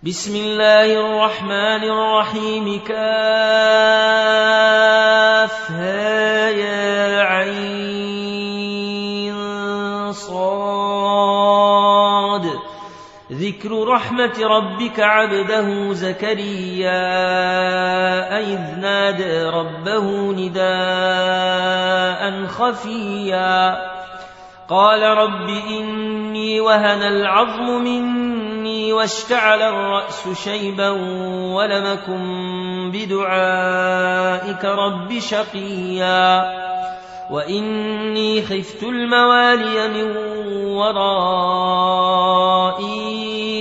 بسم الله الرحمن الرحيم كافها يا عين صاد ذكر رحمة ربك عبده زكريا إذ نادى ربه نداء خفيا قال رب إني وهن العظم مني واشتعل الرأس شيبا ولم أكن بدعائك رب شقيا وإني خفت الموالي من ورائي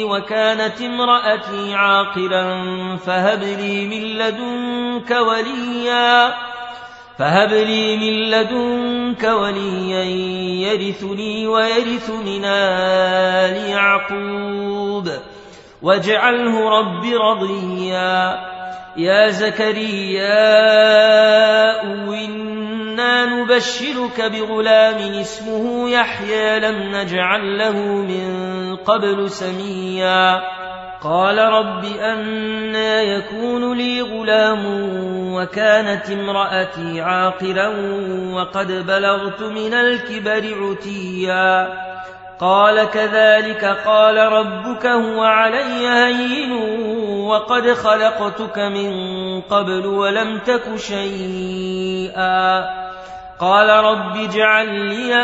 وكانت امرأتي عاقرا فهب لي من لدنك وليا يرثني ويرث من آل يعقوب واجعله رب رضيا يا زكريا إنا نبشرك بغلام اسمه يحيى لم نجعل له من قبل سميا قال رب أنى يكون لي غلام وكانت امرأتي عاقرا وقد بلغت من الكبر عتيا قال كذلك قال ربك هو علي هين وقد خلقتك من قبل ولم تك شيئا قال رب اجعل لي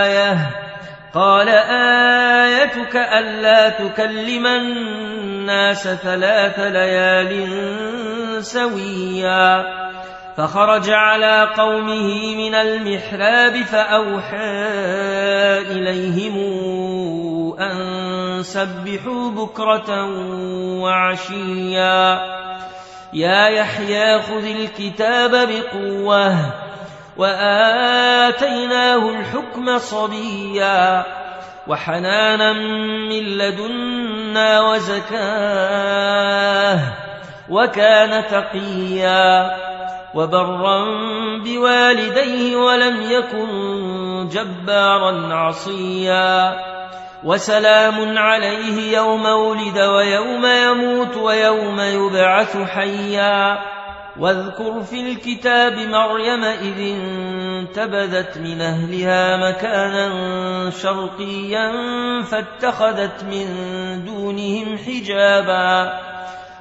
آية قال آيتك ألا تكلم الناس 3 ليال سويا فخرج على قومه من المحراب فأوحى إليهم أن سبحوا بكرة وعشيا يا يحيى خذ الكتاب بقوة وآتيناه الحكم صبيا وحنانا من لدنا وزكاه وكان تقيا وبرا بوالديه ولم يكن جبارا عصيا وسلام عليه يوم ولد ويوم يموت ويوم يبعث حيا واذكر في الكتاب مريم إذ انتبذت من أهلها مكانا شرقيا فاتخذت من دونهم حجابا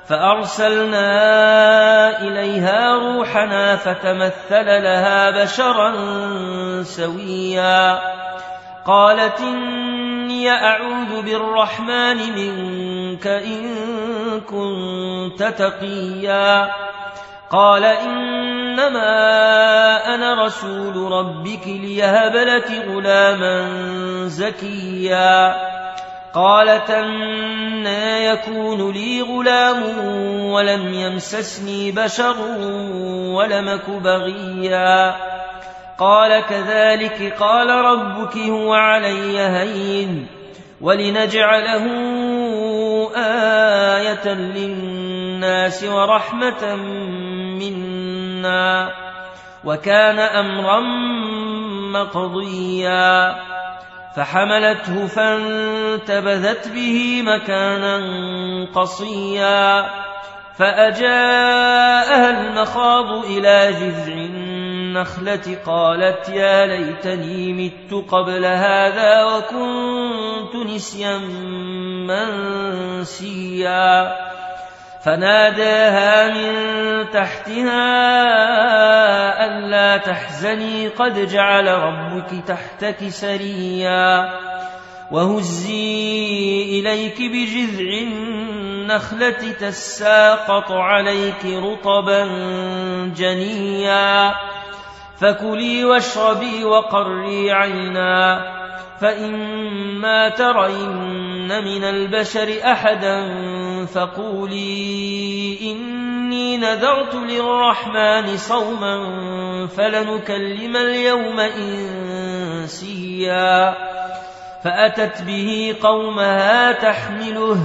فأرسلنا إليها روحنا فتمثل لها بشرا سويا قالت إني أعوذ بالرحمن منك إن كنت تقيا قال إنما أنا رسول ربك ليهب لك غلاما زكيا قالت أنى يكون لي غلام ولم يمسسني بشر ولم أك بغيا قال كذلك قال ربك هو علي هين ولنجعله آية للناس ورحمة منا وكان أمرا مقضيا فحملته فانتبذت به مكانا قصيا فأجاءها المخاض إلى جذع النخلة قالت يا ليتني مت قبل هذا وكنت نسيا منسيا فناداها من تحتها ألا تحزني قد جعل ربك تحتك سريا وهزي إليك بجذع النخلة تساقط عليك رطبا جنيا فكلي واشربي وقري عينا فإما ترين من البشر أحدا فقولي إني نذرت للرحمن صوما فلنكلم اليوم إنسيا فأتت به قومها تحمله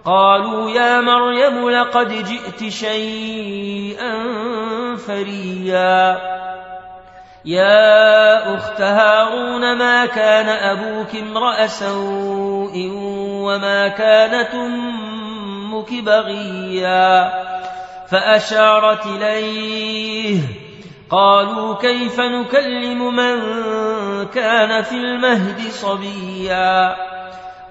قالوا يا مريم لقد جئت شيئا فريا يا أخت هارون ما كان أبوك امرأ سوء وما كانت أمك بغيا فأشارت إليه قالوا كيف نكلم من كان في المهد صبيا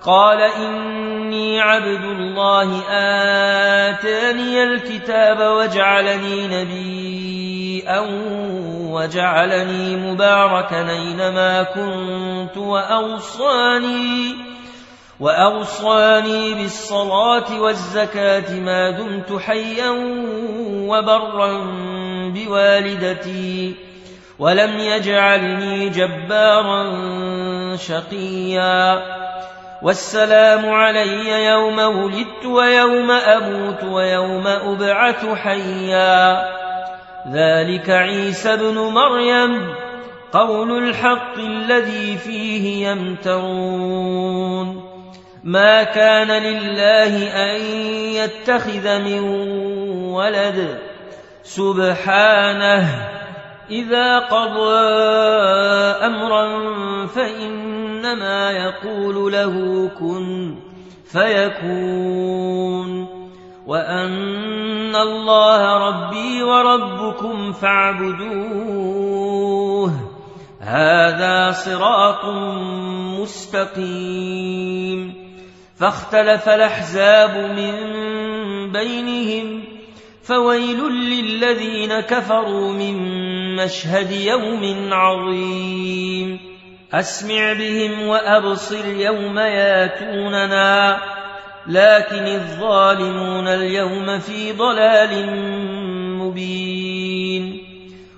قال إني عبد الله آتاني الكتاب وجعلني نبيا وجعلني مباركا أينما كنت وأوصاني بالصلاة والزكاة ما دمت حيا وبرا بوالدتي ولم يجعلني جبارا شقيا والسلام علي يوم ولدت ويوم أموت ويوم أبعث حيا ذلك عيسى ابن مريم قول الحق الذي فيه يمترون ما كان لله أن يتخذ من ولد سبحانه إذا قضى أمرا فإنما يقول له كن فيكون وأن الله ربي وربكم فاعبدوه هذا صراط مستقيم فاختلف الأحزاب من بينهم فويل للذين كفروا من مشهد يوم عظيم أسمع بهم وأبصر يوم ياتوننا لكن الظالمون اليوم في ضلال مبين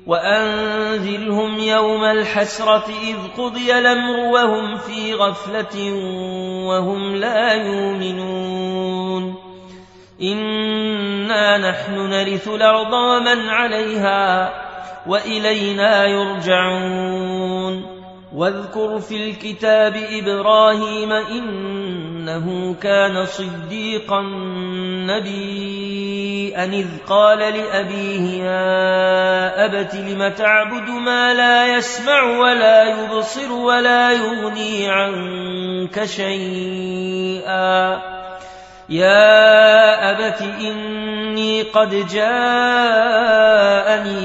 وأنذرهم يوم الحسرة إذ قضي الأمر وهم في غفلة وهم لا يؤمنون إنا نحن نرث الأرض ومن عليها وإلينا يرجعون واذكر في الكتاب إبراهيم إنه كان صديقا نبيا إذ قال لأبيه يا أبت لم تعبد ما لا يسمع ولا يبصر ولا يغني عنك شيئا يا أبت إني قد جاءني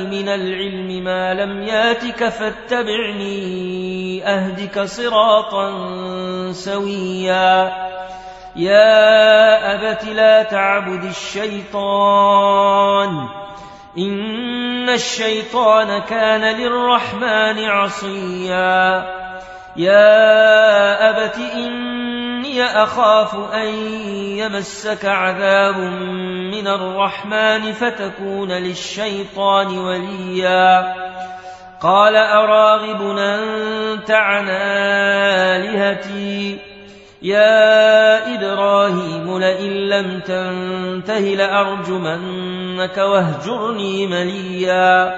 من العلم ما لم ياتك فاتبعني أهدك صراطا سويا يا أبت لا تعبد الشيطان إن الشيطان كان للرحمن عصيا يا أبت إني أخاف أن يمسك عذاب من الرحمن فتكون للشيطان وليا قال أراغب أنت عن آلهتي يا إبراهيم لئن لم تنته لأرجمنك واهجرني مليا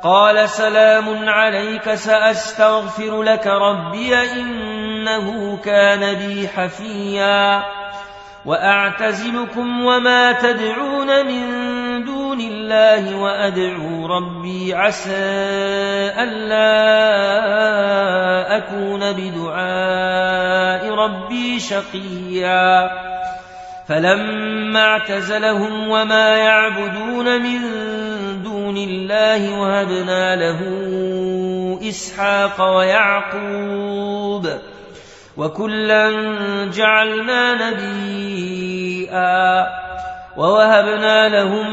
قال سلام عليك سأستغفر لك ربي إنه كان بي حفيا وأعتزلكم وما تدعون من دون الله وأدعو ربي عسى ألا أكون بدعاء ربي شقيا فلما اعتزلهم وما يعبدون من دون الله وهبنا له إسحاق ويعقوب وكلا جعلنا نبيا ووهبنا لهم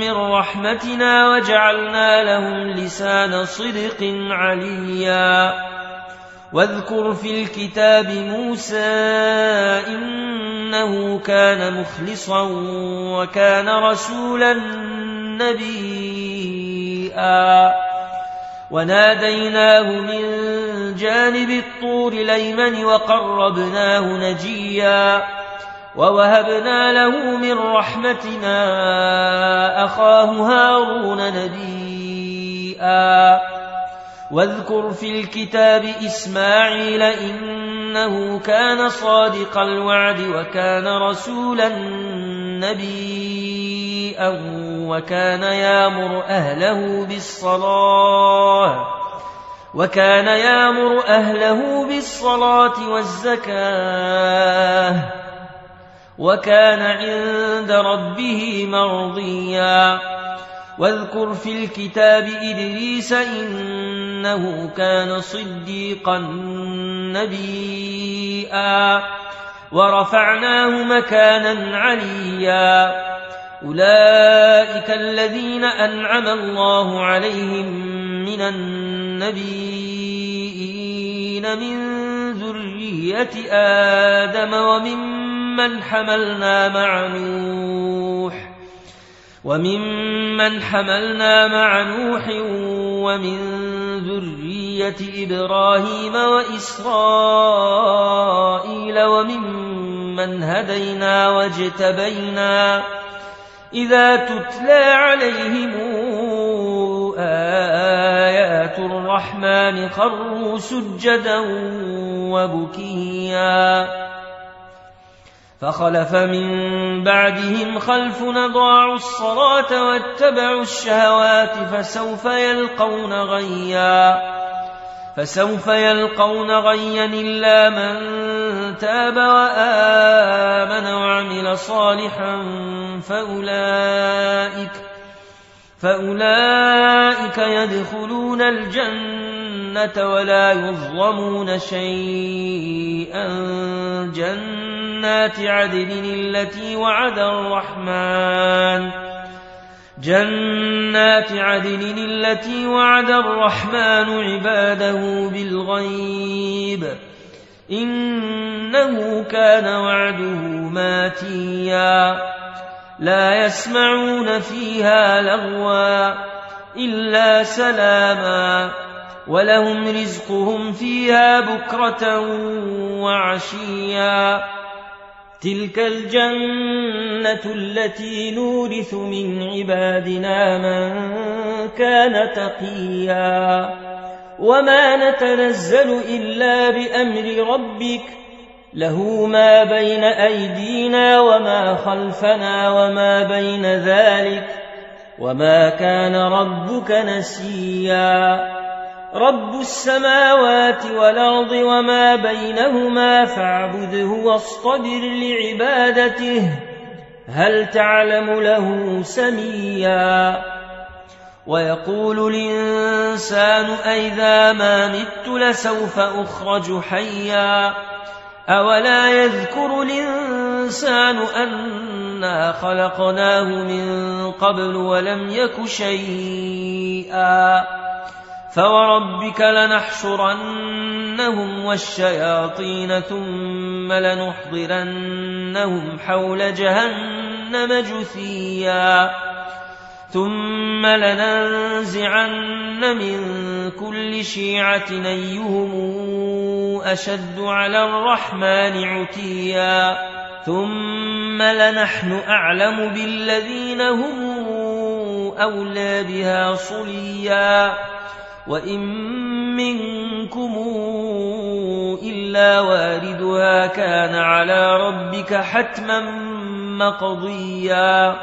من رحمتنا وجعلنا لهم لسان صدق عليا واذكر في الكتاب موسى إنه كان مخلصا وكان رسولا نبيا وناديناه من جانب الطور الأيمن وقربناه نجيا ووهبنا له من رحمتنا أخاه هارون نبيا واذكر في الكتاب إسماعيل إنه كان صادق الوعد وكان رسولا نبيا وكان يأمر أهله وكان يأمر أهله بالصلاة والزكاة وكان عند ربه مرضيا واذكر في الكتاب إدريس إنه كان صديقا نبيا ورفعناه مكانا عليا أولئك الذين أنعم الله عليهم من النبيين من ذرية آدم وممن حملنا مع نوح ومن ذرية إبراهيم وإسرائيل وممن هدينا واجتبينا إذا تتلى عليهم آيات الرحمن خروا سجدا وبكيا فخلف من بعدهم خلف أضاعوا الصلاة واتبعوا الشهوات فسوف يلقون غيا إلا من تاب وآمن وعمل صالحا فأولئك يدخلون الجنة ولا يظلمون شيئا جنات عدن التي وعد الرحمن عباده بالغيب إنه كان وعده ماتيا لا يسمعون فيها لغوا إلا سلاما ولهم رزقهم فيها بكرة وعشيا تلك الجنة التي نورث من عبادنا من كان تقيا وما نتنزل إلا بأمر ربك له ما بين أيدينا وما خلفنا وما بين ذلك وما كان ربك نسيا رب السماوات والأرض وما بينهما فاعبده واصطبر لعبادته هل تعلم له سميا ويقول الإنسان أئذا ما مت لسوف أخرج حيا أولا يذكر الإنسان أنا خلقناه من قبل ولم يك شيئا فوربك لنحشرنهم والشياطين ثم لنحضرنهم حول جهنم جثيا ثم لننزعن من كل شيعة أيهم أشد على الرحمن عتيا ثم لنحن أعلم بالذين هم أولى بها صليا وإن منكم إلا واردها كان على ربك حتما مقضيا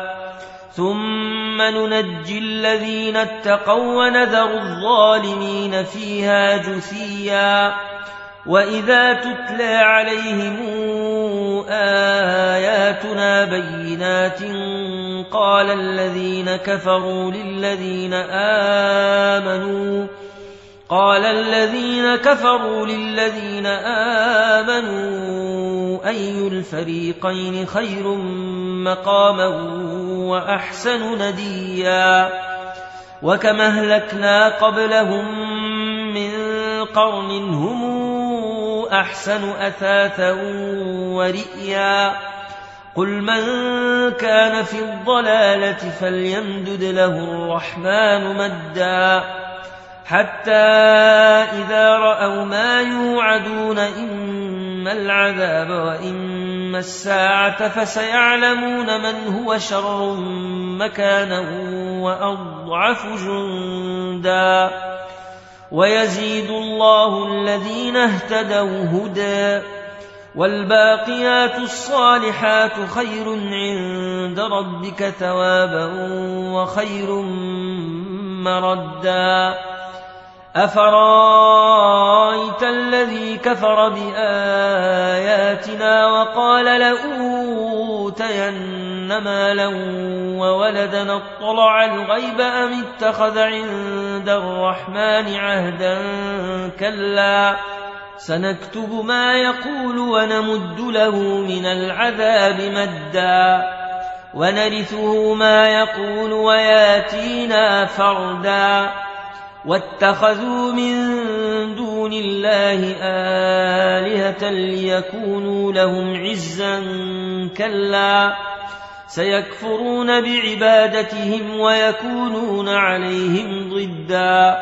ثم ننجي الذين اتقوا ونذر الظالمين فيها جثيا وإذا تتلى عليهم آياتنا بينات قال الذين كفروا للذين آمنوا أي الفريقين خير مقاما وأحسن نديا وكم أهلكنا قبلهم من قرن هم أحسن أثاثا ورئيا قل من كان في الضلالة فليمدد له الرحمن مدا حتى إذا رأوا ما يوعدون إما العذاب وإما الساعة فسيعلمون من هو شر مكانا وأضعف جندا ويزيد الله الذين اهتدوا هدى والباقيات الصالحات خير عند ربك ثوابا وخير مردا أفرايت الذي كفر بآياتنا وقال لأوتين مالا وولدا اطلع الغيب أم اتخذ عند الرحمن عهدا كلا سنكتب ما يقول ونمد له من العذاب مدا ونرثه ما يقول وياتينا فردا واتخذوا من دون الله آلهة ليكونوا لهم عزا كلا سيكفرون بعبادتهم ويكونون عليهم ضدا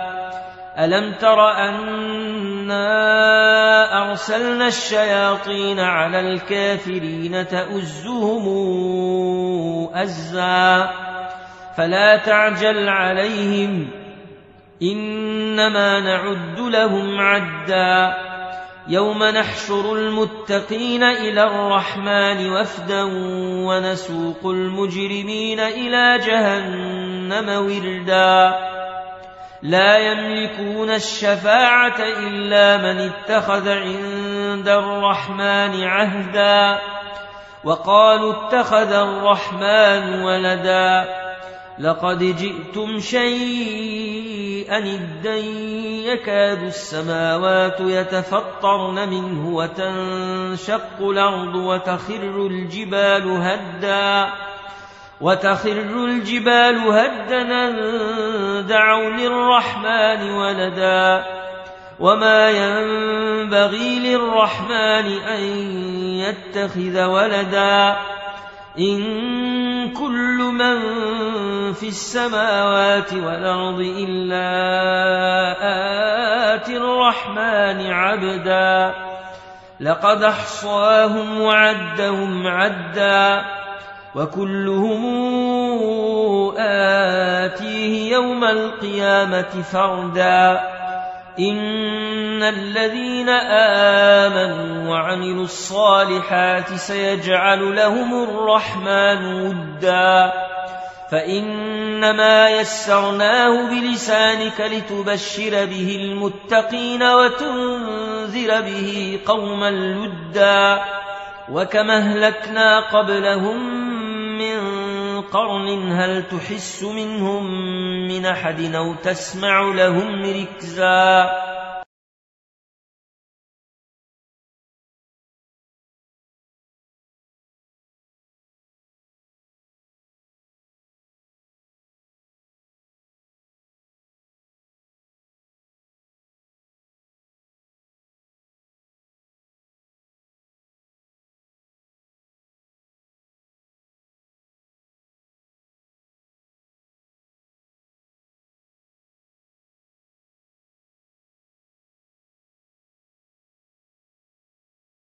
ألم تر أنا أرسلنا الشياطين على الكافرين تؤزهم أزا فلا تعجل عليهم إنما نعد لهم عدا يوم نحشر المتقين إلى الرحمن وفدا ونسوق المجرمين إلى جهنم وردا لا يملكون الشفاعة إلا من اتخذ عند الرحمن عهدا وقالوا اتخذ الرحمن ولدا لقد جئتم شيئا إدا يكاد السماوات يتفطرن منه وتنشق الأرض وتخر الجبال هدا دعوا للرحمن ولدا وما ينبغي للرحمن أن يتخذ ولدا إن كل من في السماوات والأرض إلا آتي الرحمن عبدا لقد أحصاهم وعدهم عدا وكلهم آتيه يوم القيامة فردا إن الذين آمنوا وعملوا الصالحات سيجعل لهم الرحمن ودا فإنما يسرناه بلسانك لتبشر به المتقين وتنذر به قوما لدا وكما أهلكنا قبلهم من قرن هل تحس منهم من أحد أو تسمع لهم ركزا